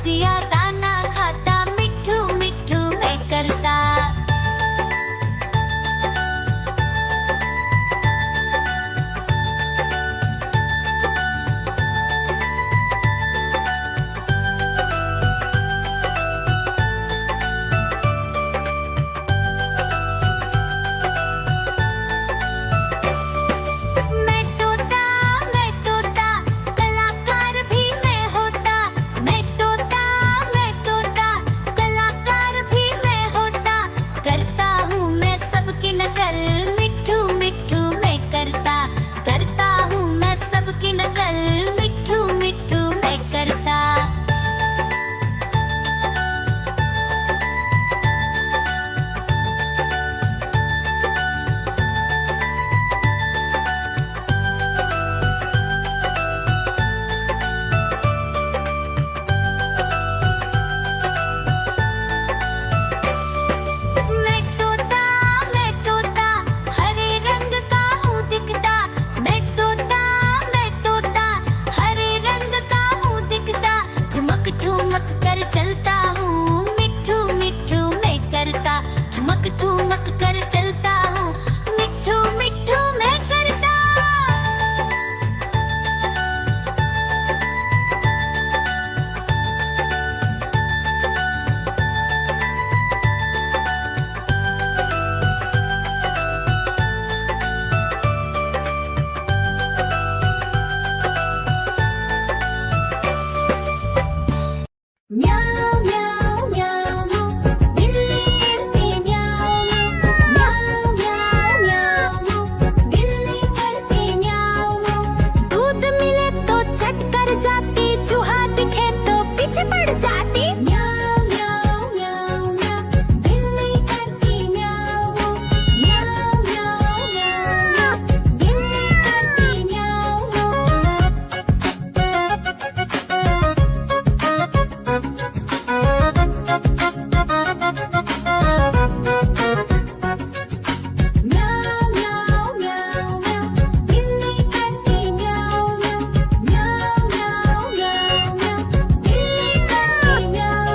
रसिया दाना खाता, मिठू मिठू मैं करता। मैं तोता कलाकार भी मैं होता। मैं तोता कलाकार भी मैं होता। करता हूँ मैं सबकी नकल, मिठू मिठू मैं करता। करता हूँ मैं सबकी नकल, मिठू मिठू मैं करता। मैं तोता हरे रंग का हूँ दिखता। मैं तोता हरे रंग का हूँ दिखता। ठुमक ठुमक कर चलता हूँ, मिठू मिठू मैं करता। ठुमक ठुमक कर चलता हूँ, मिठू मिठू मैं करता। म्याऊ म्याऊ म्याऊ बिल्ली करती म्याऊ म्याऊ म्याऊ म्याऊ बिल्ली करती म्याऊ। दूध मिले तो चट कर जाती, चूहा दिखे तो पीछे पड़ जाती। म्याऊ म्याऊ म्याऊ म्याऊ बिल्ली करती म्याऊ म्याऊ म्याऊ म्याऊ बिल्ली करती म्याऊ। म्याऊ म्याऊ म्याऊ म्याऊ बिल्ली करती म्याऊ म्याऊ म्याऊ म्याऊ म्याऊ बिल्ली करती म्याऊ।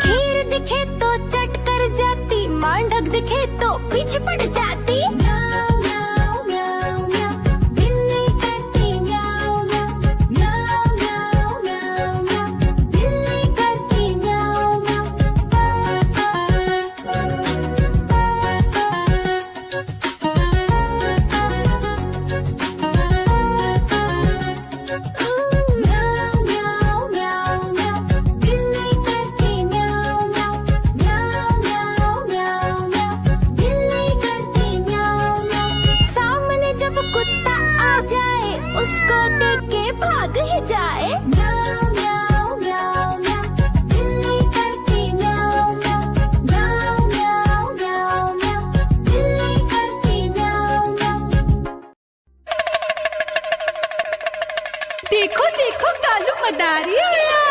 खीर दिखे तो चट कर जाती, मांडक दिखे तो पीछे पड़ जाती। म्याऊ म्याऊ म्याऊ म्याऊ बिल्ली करती म्याऊ म्याऊ म्याऊ म्याऊ म्याऊ बिल्ली करती म्याऊ म्याऊ म्याऊ म्याऊ म्याऊ बिल्ली करती म्याऊ म्याऊ म्याऊ म्याऊ म्याऊ बिल्ली करती म्याऊ। सामने जब कुत्ता आ जाए, उसको देख के भाग ही जाए। म्याऊ म्याऊ म्याऊ म्याऊ बिल्ली करती म्याऊ म्याऊ म्याऊ म्याऊ म्याऊ बिल्ली करती म्याऊ। देखो देखो कालू मदारी आया।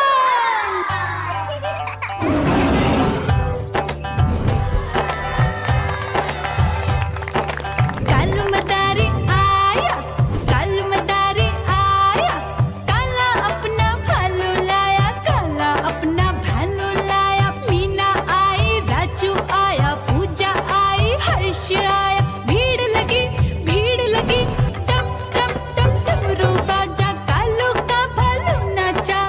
कालू मदारी आया, कालू मदारी आया। काला अपना भालू लाया, काला अपना भालू लाया। मीना आई, राजू आया, पूजा आई, हर्ष आया। भीड़ लगी टप टप टप डमरू बाजा, कालू का भालू नाचा।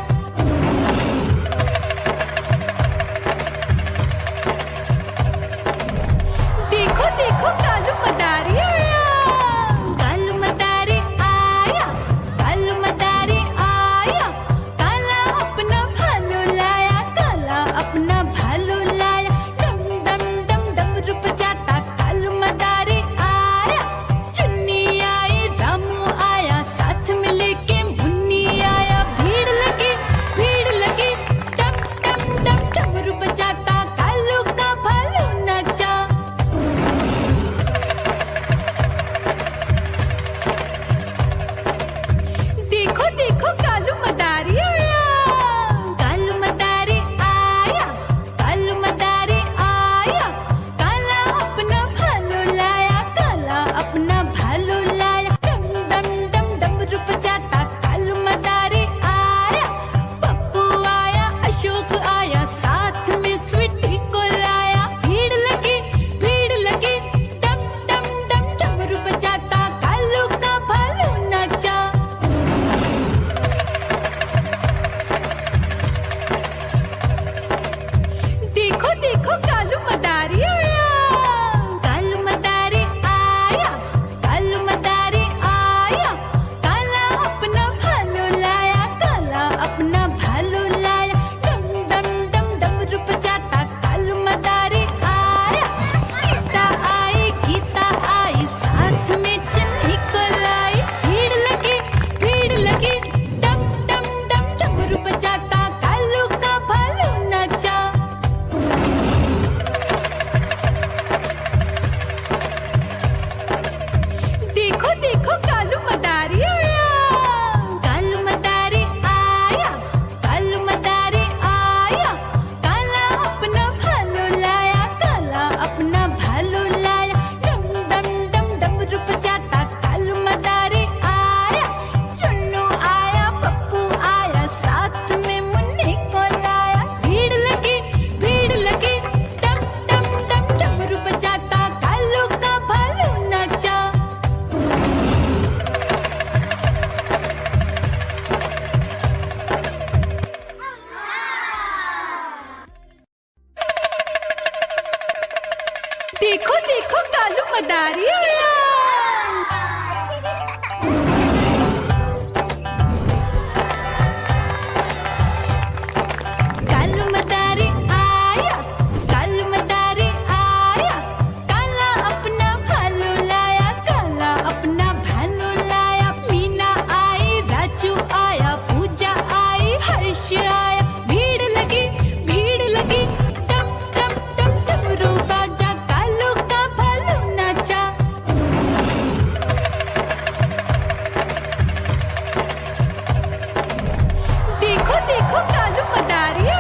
बता रही है